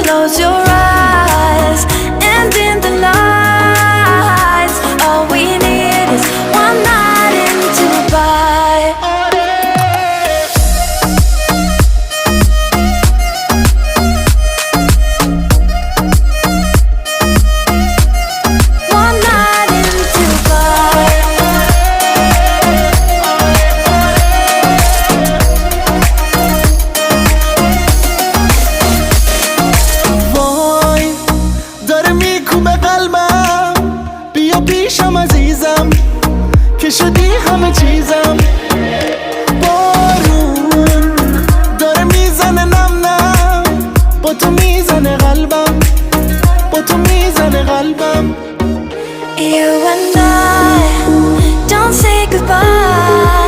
Close your eyes, and in the lights, all we need is one night in Dubai. One night in Dubai. وای داره میکوبه قلبم، بیا پیشم عزیزم که شدی همه چیزم. بارون داره میزنه نم نم، با تو میزنه قلبم، با تو میزنه قلبم. You and I don't say goodbye.